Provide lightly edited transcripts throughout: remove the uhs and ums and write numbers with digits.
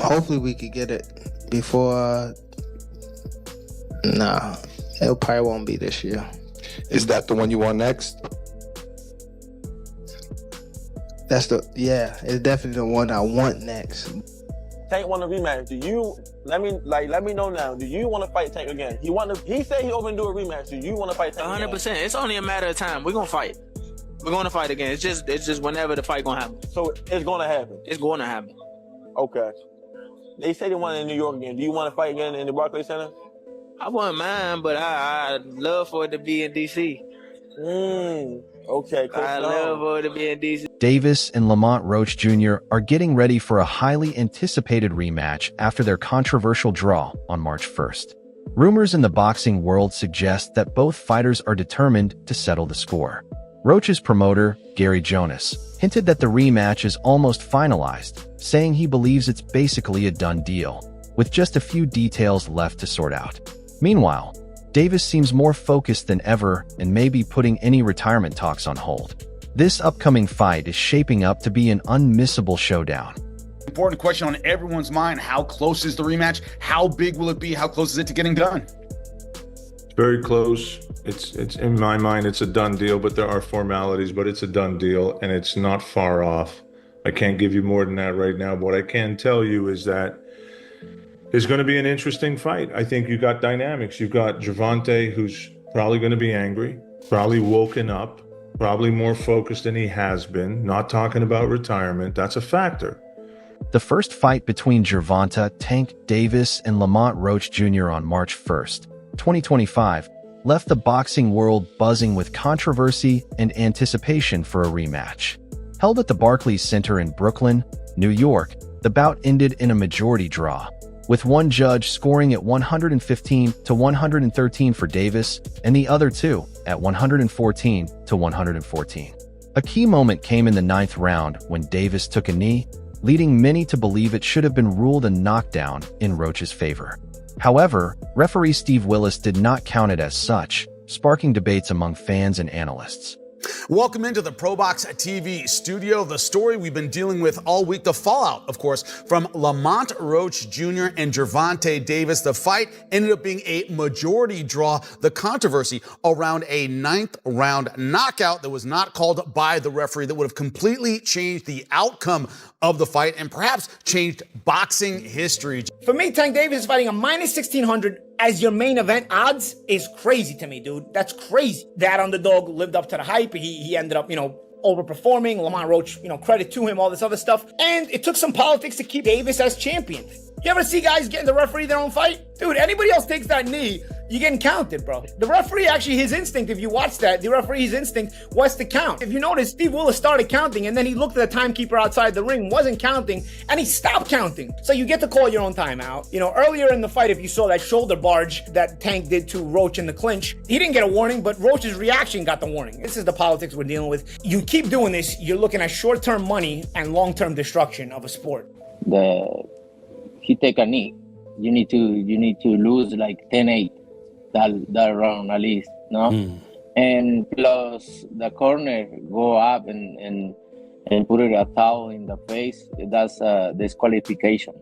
Hopefully we could get it before. Nah, it probably won't be this year. Is that the one you want next? It's definitely the one I want next. Tank want a rematch. Let me know now. Do you want to fight Tank again? He said he open to do a rematch. Do you want to fight Tank 100%. again? It's only a matter of time. We're gonna fight. We're gonna fight again. It's just whenever the fight gonna happen. So it's gonna happen. It's gonna happen. Okay. They say they want it in New York again. Do you want to fight again in the Barclays Center? I wouldn't mind, but I'd love for it to be in DC. Okay. I love for it to be in DC. Davis and Lamont Roach Jr. are getting ready for a highly anticipated rematch after their controversial draw on March 1st. Rumors in the boxing world suggest that both fighters are determined to settle the score. Roach's promoter, Gary Jonas, hinted that the rematch is almost finalized, saying he believes it's basically a done deal, with just a few details left to sort out. Meanwhile, Davis seems more focused than ever and may be putting any retirement talks on hold. This upcoming fight is shaping up to be an unmissable showdown. Important question on everyone's mind: how close is the rematch? How big will it be? How close is it to getting done? Very close. It's in my mind, it's a done deal, but there are formalities, but it's a done deal and it's not far off. I can't give you more than that right now, but what I can tell you is that it's going to be an interesting fight. I think you got dynamics. You've got Gervonta, who's probably going to be angry, probably woken up, probably more focused than he has been, not talking about retirement. That's a factor. The first fight between Gervonta Tank Davis and Lamont Roach Jr. on March 1st, 2025, left the boxing world buzzing with controversy and anticipation for a rematch. Held at the Barclays Center in Brooklyn, New York, the bout ended in a majority draw, with one judge scoring at 115 to 113 for Davis and the other two at 114 to 114. A key moment came in the 9th round when Davis took a knee, leading many to believe it should have been ruled a knockdown in Roach's favor. However, referee Steve Willis did not count it as such, sparking debates among fans and analysts. Welcome into the ProBox TV studio. The story we've been dealing with all week, the fallout, of course, from Lamont Roach Jr. and Gervonta Davis. The fight ended up being a majority draw. The controversy around a 9th round knockout that was not called by the referee that would have completely changed the outcome of the fight and perhaps changed boxing history. For me, Tank Davis is fighting a minus 1600 as your main event odds is crazy to me, dude. That's crazy. That underdog lived up to the hype. He ended up, overperforming. Lamont Roach, credit to him, all this other stuff. And it took some politics to keep Davis as champion. You ever see guys getting the referee their own fight? Dude, anybody else takes that knee, you're getting counted, bro. The referee, actually, his instinct, if you watch that, the referee's instinct was to count. If you notice, Steve Willis started counting, and then he looked at the timekeeper outside the ring, wasn't counting, and he stopped counting. So you get to call your own timeout. Earlier in the fight, if you saw that shoulder barge that Tank did to Roach in the clinch, he didn't get a warning, but Roach's reaction got the warning. This is the politics we're dealing with. You keep doing this, you're looking at short-term money and long-term destruction of a sport. He take a knee. You need to lose like 10-8 that round at least, no? And plus the corner go up and put it a towel in the face. That's a disqualification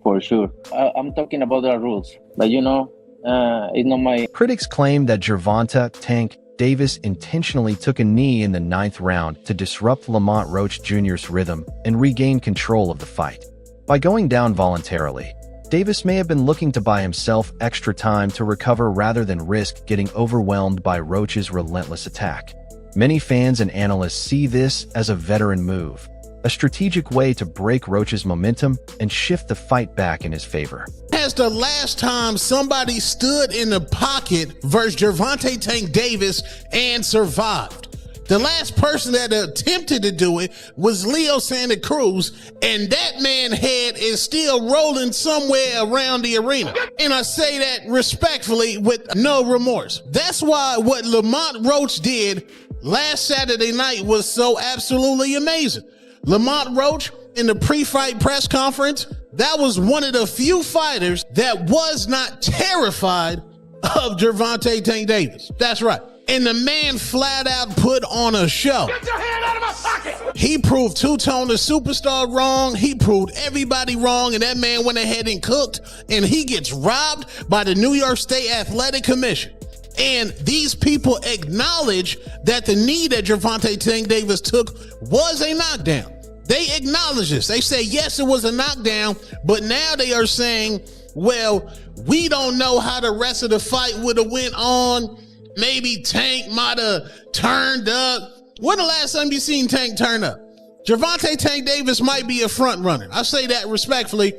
for sure. I'm talking about the rules, but it's not my. Critics claim that Gervonta Tank Davis intentionally took a knee in the 9th round to disrupt Lamont Roach Jr.'s rhythm and regain control of the fight. By going down voluntarily, Davis may have been looking to buy himself extra time to recover rather than risk getting overwhelmed by Roach's relentless attack. Many fans and analysts see this as a veteran move, a strategic way to break Roach's momentum and shift the fight back in his favor. As the last time somebody stood in the pocket versus Gervonta Tank Davis and survived. The last person that attempted to do it was Leo Santa Cruz, and that man's head is still rolling somewhere around the arena. And I say that respectfully with no remorse. That's why what Lamont Roach did last Saturday night was so absolutely amazing. Lamont Roach, in the pre-fight press conference, that was one of the few fighters that was not terrified of Gervonta Tank Davis. That's right. And the man flat out put on a show. Get your hand out of my pocket! He proved Two-Tone the Superstar wrong. He proved everybody wrong, and that man went ahead and cooked, and he gets robbed by the New York State Athletic Commission. And these people acknowledge that the knee that Gervonta Tank Davis took was a knockdown. They acknowledge this. They say, yes, it was a knockdown, but now they are saying, well, we don't know how the rest of the fight would have went on. Maybe Tank might have turned up. When the last time you seen Tank turn up? Gervonta Tank Davis might be a front runner. I say that respectfully.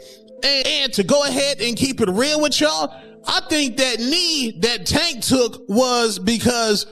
And to go ahead and keep it real with y'all, I think that knee that Tank took was because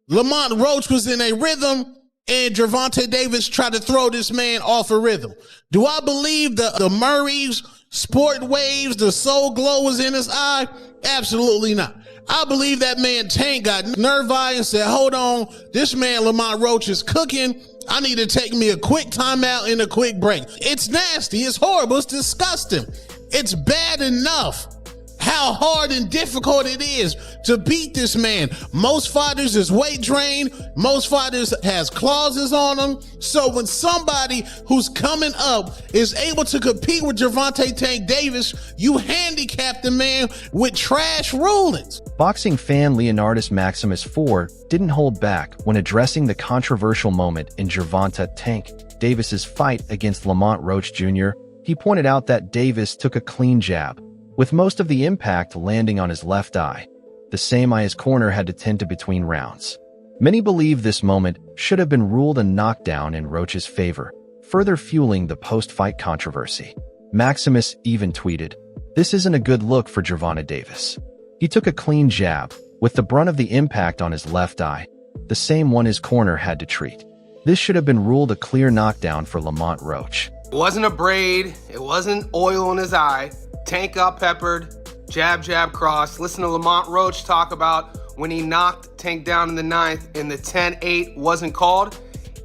Lamont Roach was in a rhythm and Gervonta Davis tried to throw this man off a rhythm. Do I believe the Murrays, Sport Waves, the Soul Glow was in his eye? Absolutely not. I believe that man Tank got nerve-eye and said, hold on, this man Lamont Roach is cooking. I need to take me a quick timeout and a quick break. It's nasty. It's horrible. It's disgusting. It's bad enough how hard and difficult it is to beat this man. Most fighters is weight drained. Most fighters has clauses on them. So when somebody who's coming up is able to compete with Gervonta Tank Davis, you handicap the man with trash rulings. Boxing fan Leonardus Maximus IV didn't hold back when addressing the controversial moment in Gervonta Tank Davis's fight against Lamont Roach Jr. He pointed out that Davis took a clean jab, with most of the impact landing on his left eye, the same eye his corner had to tend to between rounds. Many believe this moment should have been ruled a knockdown in Roach's favor, further fueling the post-fight controversy. Maximus even tweeted, "This isn't a good look for Gervonta Davis. He took a clean jab, with the brunt of the impact on his left eye, the same one his corner had to treat. This should have been ruled a clear knockdown for Lamont Roach." It wasn't a braid, it wasn't oil in his eye. Tank got peppered, jab, jab, cross. Listen to Lamont Roach talk about when he knocked Tank down in the 9th and the 10-8 wasn't called.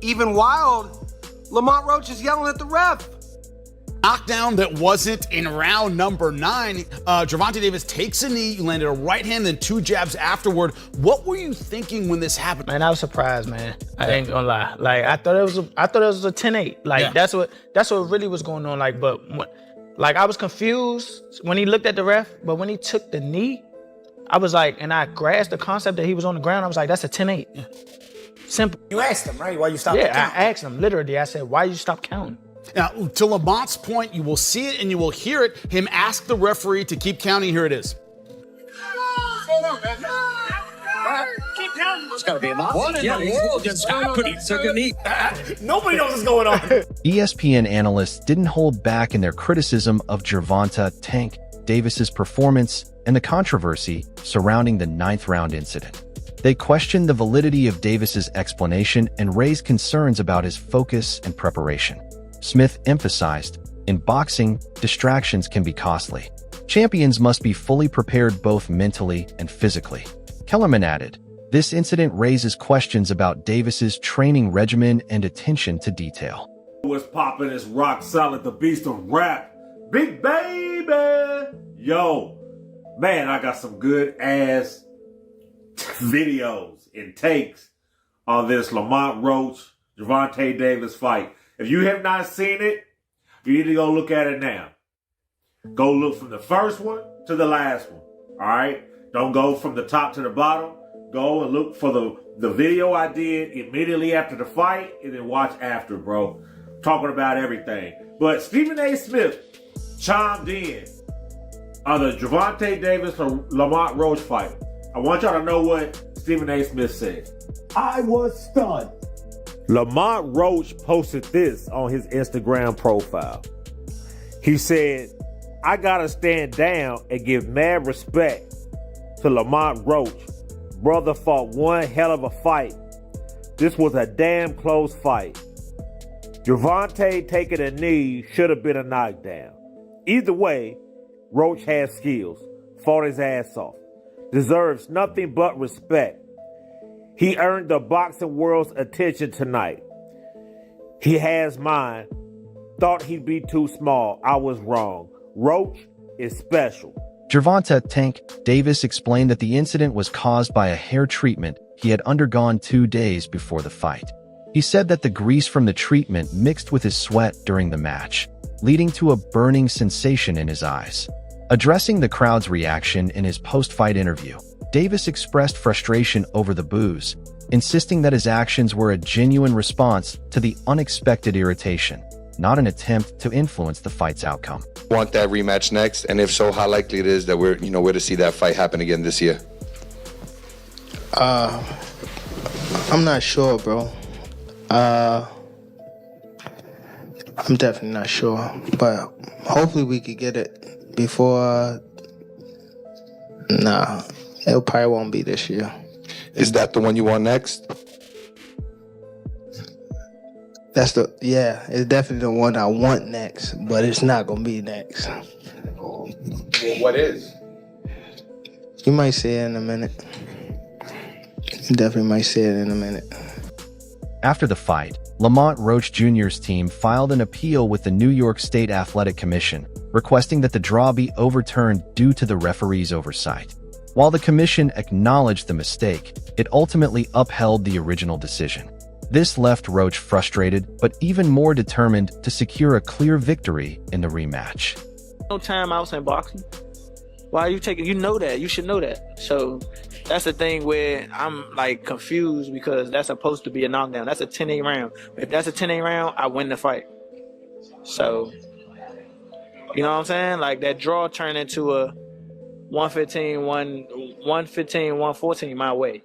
Even wild, Lamont Roach is yelling at the ref. Knockdown that wasn't in round number 9. Gervonta Davis takes a knee, landed a right hand, then 2 jabs afterward. What were you thinking when this happened? Man, I was surprised, man. I ain't gonna lie. Like I thought it was a 10-8. Like that's what really was going on. Like, but like I was confused when he looked at the ref, but when he took the knee, I was like, and I grasped the concept that he was on the ground. I was like, that's a 10-8. Yeah. Simple. You asked him, right? Why you stopped? Yeah, I asked him literally. I said, why you stop counting? Now, to Lamont's point, you will see it and you will hear it. Him ask the referee to keep counting. Here it is. Keep counting. It's gotta be a lot. What in the world just happened? Nobody knows what's going on. ESPN analysts didn't hold back in their criticism of Gervonta Tank Davis's performance and the controversy surrounding the 9th round incident. They questioned the validity of Davis's explanation and raised concerns about his focus and preparation. Smith emphasized, in boxing, distractions can be costly. Champions must be fully prepared both mentally and physically. Kellerman added, this incident raises questions about Davis's training regimen and attention to detail. What's poppin' is Rock Solid, the beast of rap. Big baby! Yo, man, I got some good ass videos and takes on this Lamont Roach, Gervonta Davis fight. If you have not seen it, you need to go look at it now. Go look from the first one to the last one, all right? Don't go from the top to the bottom. Go and look for the video I did immediately after the fight and then watch after, bro. Talking about everything. But Stephen A. Smith chimed in on the Gervonta Davis or Lamont Roach fight. I want y'all to know what Stephen A. Smith said. I was stunned. Lamont Roach posted this on his Instagram profile. He said, I gotta stand down and give mad respect to Lamont Roach. Brother fought one hell of a fight. This was a damn close fight. Gervonta taking a knee should have been a knockdown. Either way, Roach has skills, fought his ass off, deserves nothing but respect. He earned the boxing world's attention tonight. He has mine. Thought he'd be too small. I was wrong. Roach is special. Gervonta "Tank" Davis explained that the incident was caused by a hair treatment he had undergone 2 days before the fight. He said that the grease from the treatment mixed with his sweat during the match, leading to a burning sensation in his eyes. Addressing the crowd's reaction in his post-fight interview, Davis expressed frustration over the boos, insisting that his actions were a genuine response to the unexpected irritation, not an attempt to influence the fight's outcome. Want that rematch next? And if so, how likely it is that we're to see that fight happen again this year? I'm not sure, bro. I'm definitely not sure, but hopefully we could get it before. Nah, it probably won't be this year. Is that the one you want next? It's definitely the one I want next, but it's not gonna be next. What is? You might see it in a minute. You definitely might see it in a minute. After the fight, Lamont Roach Jr.'s team filed an appeal with the New York State Athletic Commission, requesting that the draw be overturned due to the referee's oversight. While the commission acknowledged the mistake, it ultimately upheld the original decision. This left Roach frustrated, but even more determined to secure a clear victory in the rematch. No timeouts in boxing. Why are you taking? You know that. You should know that. So that's the thing where I'm like confused because that's supposed to be a knockdown. That's a 10-8 round. If that's a 10-8 round, I win the fight. So, you know what I'm saying? Like that draw turned into a 115-114 my way.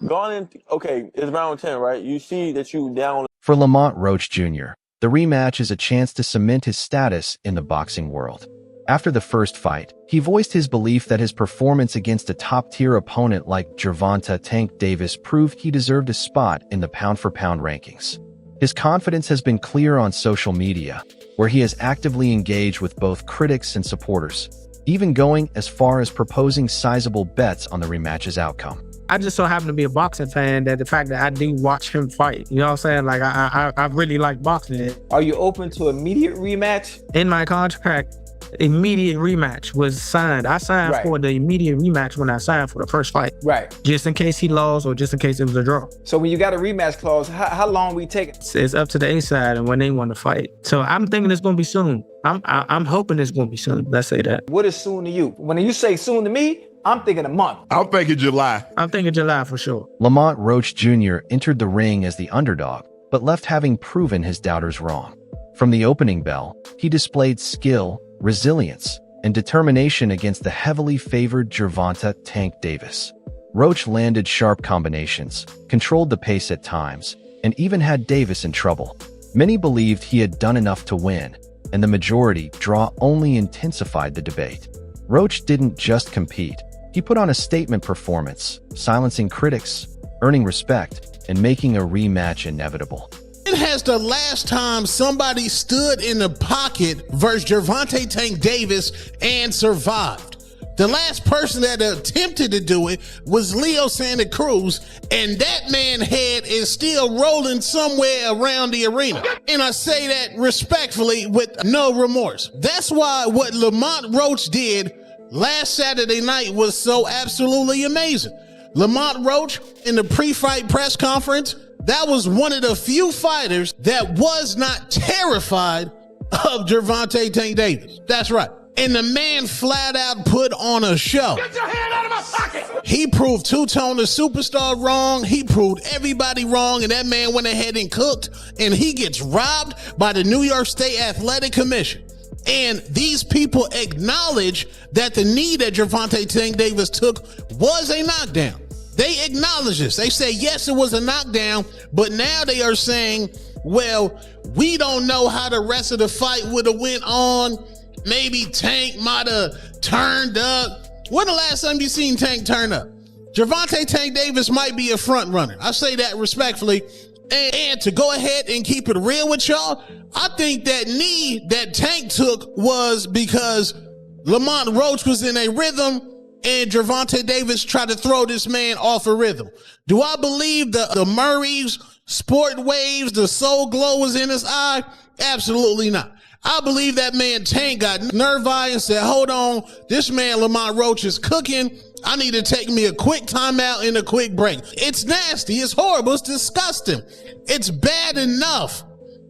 Going in, okay, it's round 10, right? You see that you down. For Lamont Roach Jr., the rematch is a chance to cement his status in the boxing world. After the first fight, he voiced his belief that his performance against a top-tier opponent like Gervonta "Tank" Davis proved he deserved a spot in the pound-for-pound rankings. His confidence has been clear on social media, where he has actively engaged with both critics and supporters, even going as far as proposing sizable bets on the rematch's outcome. I just so happen to be a boxing fan that the fact that I do watch him fight, you know what I'm saying? Like, I really like boxing. Are you open to immediate rematch? In my contract, immediate rematch was signed. I signed for the immediate rematch when I signed for the first fight. Right. Just in case he lost or just in case it was a draw. So when you got a rematch clause, how long we take it? It's up to the A side and when they want to fight. So I'm thinking it's going to be soon. I'm hoping it's going to be soon. Let's say that. What is soon to you? When you say soon to me, I'm thinking a month. I'm thinking July. I'm thinking July for sure. Lamont Roach Jr. entered the ring as the underdog, but left having proven his doubters wrong. From the opening bell, he displayed skill, resilience, and determination against the heavily favored Gervonta "Tank" Davis. Roach landed sharp combinations, controlled the pace at times, and even had Davis in trouble. Many believed he had done enough to win, and the majority draw only intensified the debate. Roach didn't just compete. He put on a statement performance, silencing critics, earning respect, and making a rematch inevitable. When has the last time somebody stood in the pocket versus Gervonta "Tank" Davis and survived? The last person that attempted to do it was Leo Santa Cruz, and that man's head is still rolling somewhere around the arena. And I say that respectfully with no remorse. That's why what Lamont Roach did last Saturday night was so absolutely amazing. Lamont Roach, in the pre-fight press conference, that was one of the few fighters that was not terrified of Gervonta "Tank" Davis. That's right. And the man flat out put on a show. Get your hand out of my pocket! He proved Two-Tone the Superstar wrong. He proved everybody wrong, and that man went ahead and cooked, and he gets robbed by the New York State Athletic Commission. And these people acknowledge that the knee that Gervonta "Tank" Davis took was a knockdown. They acknowledge this. They say, yes, it was a knockdown, but now they are saying, well, we don't know how the rest of the fight would have went on. Maybe Tank might have turned up. When the last time you seen Tank turn up? Gervonta "Tank" Davis might be a front runner. I say that respectfully. And to go ahead and keep it real with y'all, I think that knee that Tank took was because Lamont Roach was in a rhythm and Gervonta Davis tried to throw this man off a rhythm. Do I believe the Murray's, Sport Waves, the Soul Glow was in his eye? Absolutely not. I believe that man Tank got nerve-eye and said, hold on, this man Lamont Roach is cooking. I need to take me a quick timeout and a quick break. It's nasty. It's horrible. It's disgusting. It's bad enough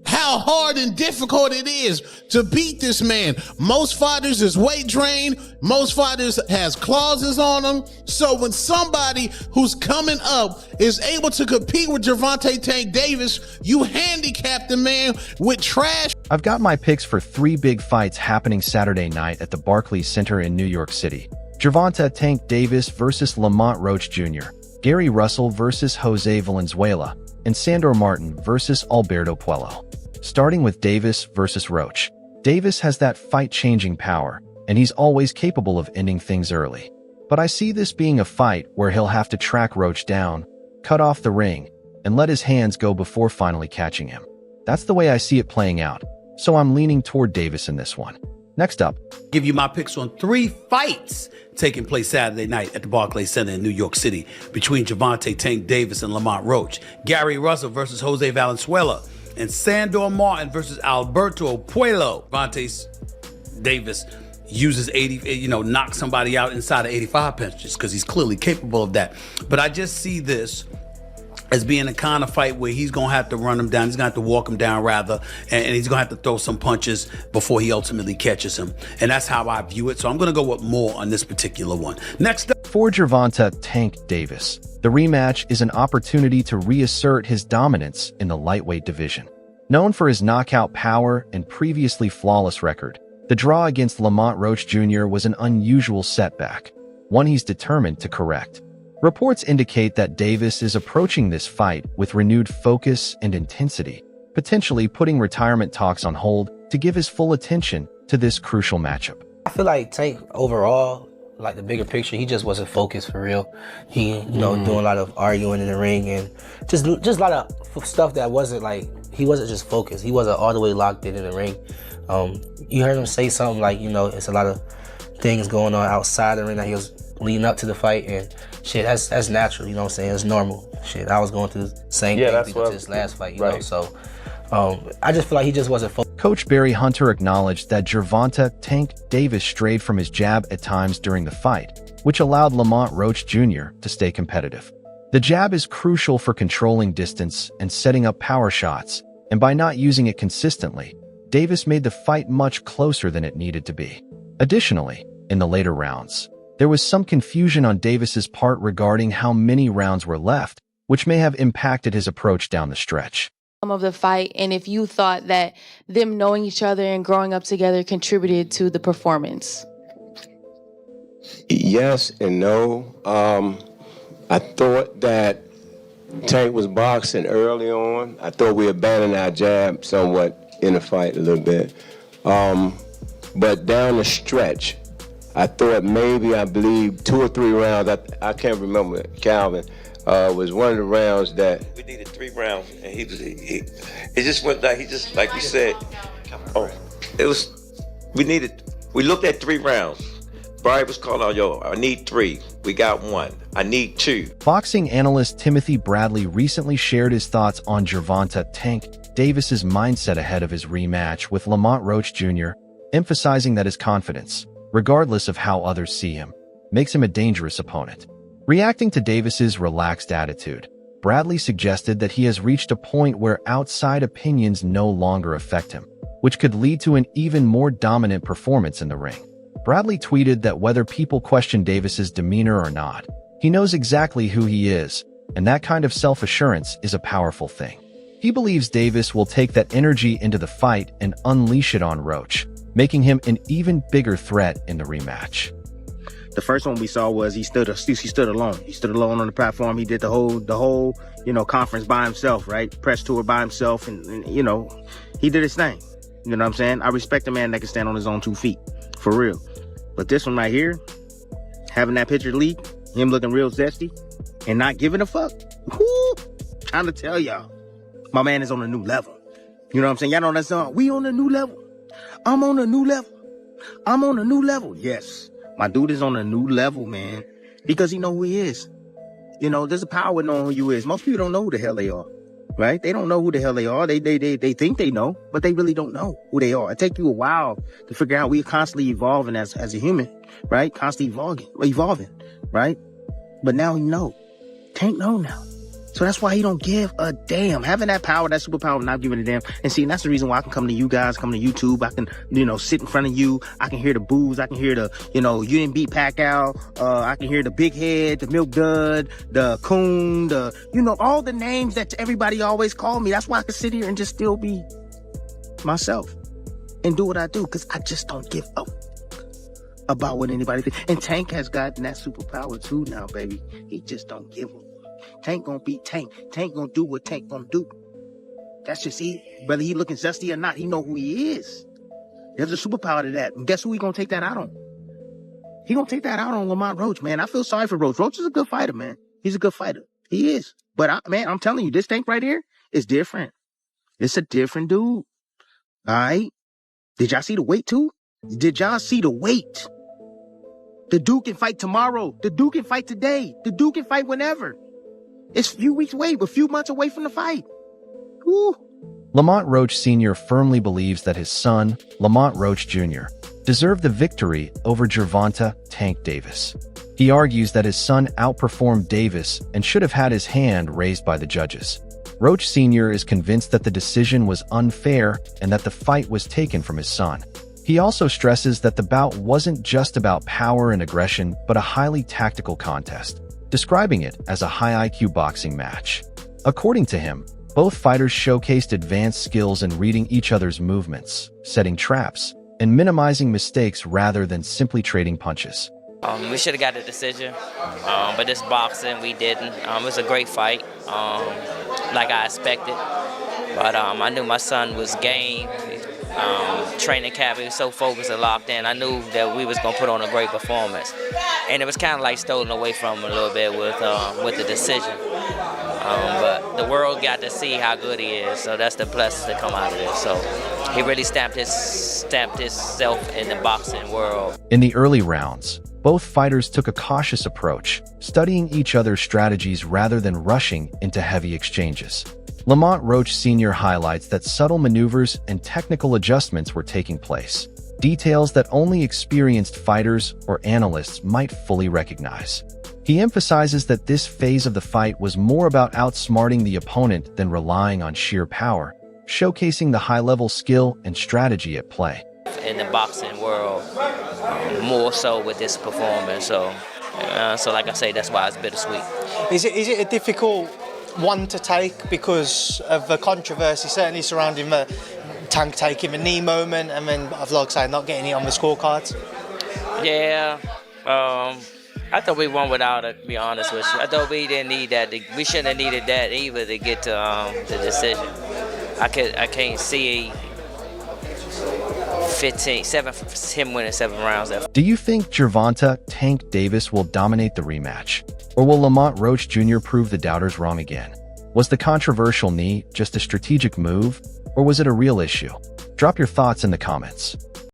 how hard and difficult it is to beat this man. Most fighters is weight drained. Most fighters has clauses on them. So when somebody who's coming up is able to compete with Gervonta Tank Davis, you handicap the man with trash. I've got my picks for 3 big fights happening Saturday night at the Barclays Center in New York City. Gervonta Tank Davis versus Lamont Roach Jr., Gary Russell versus Jose Valenzuela, and Sandor Martin versus Alberto Puello. Starting with Davis versus Roach. Davis has that fight-changing power, and he's always capable of ending things early. But I see this being a fight where he'll have to track Roach down, cut off the ring, and let his hands go before finally catching him. That's the way I see it playing out, so I'm leaning toward Davis in this one. Next up, give you my picks on 3 fights taking place Saturday night at the Barclays Center in New York City between Gervonta Tank Davis and Lamont Roach, Gary Russell versus Jose Valenzuela, and Sandor Martin versus Alberto Puello. Gervonta Davis uses knocks somebody out inside of 85 punches because he's clearly capable of that. But I just see this as being a kind of fight where he's going to have to run him down. He's going to have to walk him down, rather, and he's going to have to throw some punches before he ultimately catches him. And that's how I view it. So I'm going to go with more on this particular one. Next up. For Gervonta Tank Davis, the rematch is an opportunity to reassert his dominance in the lightweight division. Known for his knockout power and previously flawless record, the draw against Lamont Roach Jr. was an unusual setback, one he's determined to correct. Reports indicate that Davis is approaching this fight with renewed focus and intensity, potentially putting retirement talks on hold to give his full attention to this crucial matchup. I feel like Tank overall, like the bigger picture, he just wasn't focused for real. He, doing a lot of arguing in the ring and just a lot of stuff that wasn't like, he wasn't just focused. He wasn't all the way locked in the ring. You heard him say something like, it's a lot of things going on outside the ring that he was leading up to the fight, and shit, that's natural, you know what I'm saying? It's normal. Shit, I was going through the same thing with this last fight, you know, so I just feel like he just wasn't focused. Coach Barry Hunter acknowledged that Gervonta Tank Davis strayed from his jab at times during the fight, which allowed Lamont Roach Jr. to stay competitive. The jab is crucial for controlling distance and setting up power shots, and by not using it consistently, Davis made the fight much closer than it needed to be. Additionally, in the later rounds, there was some confusion on Davis's part regarding how many rounds were left, which may have impacted his approach down the stretch. Of the fight, and if you thought that them knowing each other and growing up together contributed to the performance. Yes and no. I thought that Tank was boxing early on. I thought we abandoned our jab somewhat in the fight a little bit. But down the stretch, I thought maybe, I believe, 2 or 3 rounds, I can't remember, Calvin, was one of the rounds that... We needed 3 rounds, and it just went like, like we said, we looked at 3 rounds. Brian was calling out, I need 3. We got 1. I need 2. Boxing analyst Timothy Bradley recently shared his thoughts on Gervonta Tank Davis's mindset ahead of his rematch with Lamont Roach Jr., emphasizing that his confidence, regardless of how others see him, makes him a dangerous opponent. Reacting to Davis's relaxed attitude, Bradley suggested that he has reached a point where outside opinions no longer affect him, which could lead to an even more dominant performance in the ring. Bradley tweeted that whether people question Davis's demeanor or not, he knows exactly who he is, and that kind of self-assurance is a powerful thing. He believes Davis will take that energy into the fight and unleash it on Roach, making him an even bigger threat in the rematch. The first one we saw was he stood alone. He stood alone on the platform. He did the whole conference by himself, right? Press tour by himself, and he did his thing. You know what I'm saying? I respect a man that can stand on his own 2 feet, for real. But this one right here, having that picture leak, him looking real zesty, and not giving a fuck. Whoo! Trying to tell y'all, my man is on a new level. You know what I'm saying? Y'all know that song? We on a new level. I'm on a new level. I'm on a new level. Yes. My dude is on a new level, man, because he know who he is. There's a power in knowing who you is. Most people don't know who the hell they are. right? They don't know who the hell they are. They think they know, but they really don't know who they are. It takes you a while to figure out. We're constantly evolving as a human, right? Constantly evolving, right? But now you know. Tank know now. So that's why he don't give a damn. Having that power, that superpower, not giving a damn. And see, and that's the reason why I can come to you guys, come to YouTube. I can, sit in front of you. I can hear the boos. I can hear the, you didn't beat Pacquiao. I can hear the big head, the milk dud, the coon, all the names that everybody always call me. That's why I can sit here and just still be myself and do what I do. Because I just don't give up about what anybody thinks. And Tank has gotten that superpower too now, baby. He just don't give a. Tank gonna beat Tank. Tank gonna do what Tank gonna do. That's just it. Whether he looking zesty or not, he know who he is. There's a superpower to that. And guess who he gonna take that out on? He gonna take that out on Lamont Roach, man. I feel sorry for Roach. Roach is a good fighter, man. He's a good fighter. He is. But I'm telling you, this Tank right here is different. It's a different dude. All right? Did y'all see the weight too? Did y'all see the weight? The dude can fight tomorrow. The dude can fight today. The dude can fight whenever. It's a few weeks away, a few months away from the fight. Woo. Lamont Roach Sr. firmly believes that his son, Lamont Roach Jr., deserved the victory over Gervonta "Tank" Davis. He argues that his son outperformed Davis and should have had his hand raised by the judges. Roach Sr. is convinced that the decision was unfair and that the fight was taken from his son. He also stresses that the bout wasn't just about power and aggression, but a highly tactical contest, describing it as a high IQ boxing match. According to him, both fighters showcased advanced skills in reading each other's movements, setting traps, and minimizing mistakes rather than simply trading punches. We should have got a decision, but this boxing, we didn't. It was a great fight, like I expected. But I knew my son was game. Training camp, he was so focused and locked in. I knew that we was gonna put on a great performance, and it was kind of like stolen away from him a little bit with the decision. But the world got to see how good he is, so that's the blessing to come out of this. So he really stamped himself in the boxing world. In the early rounds, both fighters took a cautious approach, studying each other's strategies rather than rushing into heavy exchanges. Lamont Roach Sr. highlights that subtle maneuvers and technical adjustments were taking place, details that only experienced fighters or analysts might fully recognize. He emphasizes that this phase of the fight was more about outsmarting the opponent than relying on sheer power, showcasing the high-level skill and strategy at play. In the boxing world, more so with this performance. So like I say, that's why it's bittersweet. Is it a difficult one to take because of the controversy certainly surrounding the Tank taking the knee moment and then, like I say, not getting it on the scorecards? Yeah, I thought we won without it, to be honest with you. I thought we didn't need that. We shouldn't have needed that either to get to the decision. I can't see him winning 7 rounds. Do you think Gervonta "Tank" Davis will dominate the rematch? Or will Lamont Roach Jr. prove the doubters wrong again? Was the controversial knee just a strategic move, or was it a real issue? Drop your thoughts in the comments.